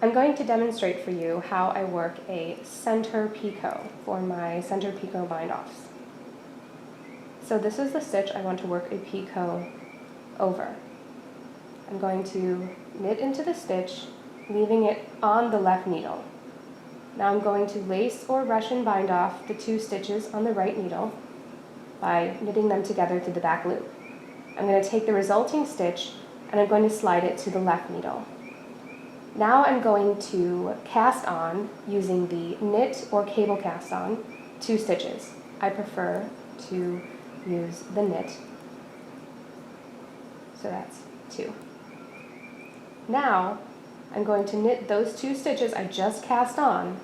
I'm going to demonstrate for you how I work a center picot for my center picot bind-offs. So this is the stitch I want to work a picot over. I'm going to knit into the stitch, leaving it on the left needle. Now I'm going to lace or Russian bind off the 2 stitches on the right needle by knitting them together through the back loop. I'm going to take the resulting stitch and I'm going to slide it to the left needle. Now I'm going to cast on using the knit or cable cast on 2 stitches. I prefer to use the knit, so that's 2. Now I'm going to knit those 2 stitches I just cast on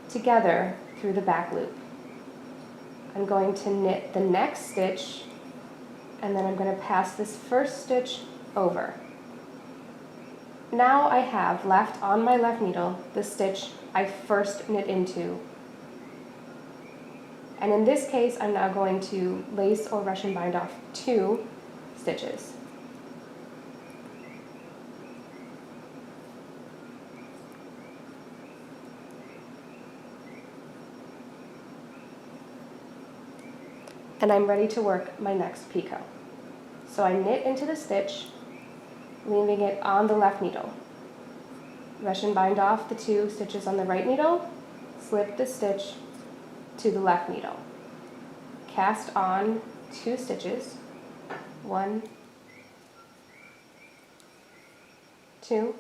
together through the back loop. I'm going to knit the next stitch and then I'm going to pass this first stitch over. Now I have left on my left needle the stitch I first knit into. And in this case, I'm now going to lace or Russian bind off 2 stitches. And I'm ready to work my next picot. So I knit into the stitch, leaving it on the left needle. Russian bind off the 2 stitches on the right needle, slip the stitch to the left needle. Cast on 2 stitches, 1, 2,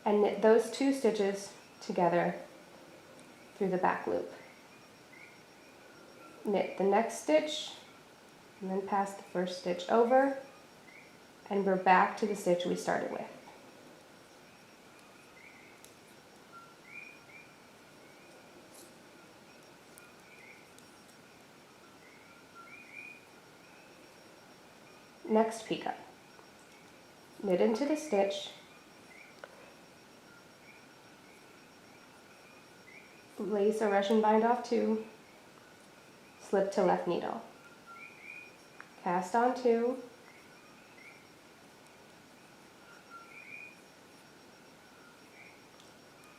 and knit those 2 stitches together through the back loop. Knit the next stitch, and then pass the first stitch over, and we're back to the stitch we started with. Next picot. Knit into the stitch, lace or Russian bind off 2, slip to left needle. Cast on 2,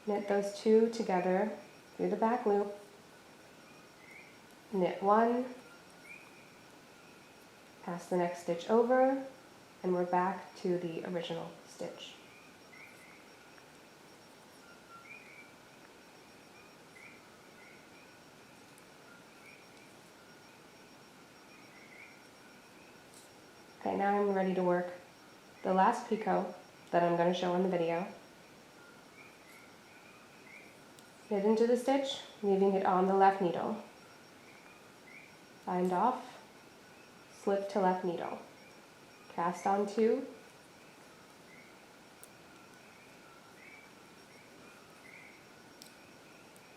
knit those 2 together through the back loop, knit 1, pass the next stitch over, and we're back to the original stitch. Okay, now I'm ready to work the last picot that I'm going to show in the video. Knit into the stitch, leaving it on the left needle. Bind off, slip to left needle. Cast on 2,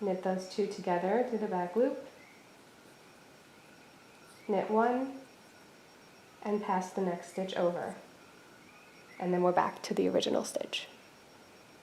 knit those 2 together through the back loop, knit 1, and pass the next stitch over. And then we're back to the original stitch.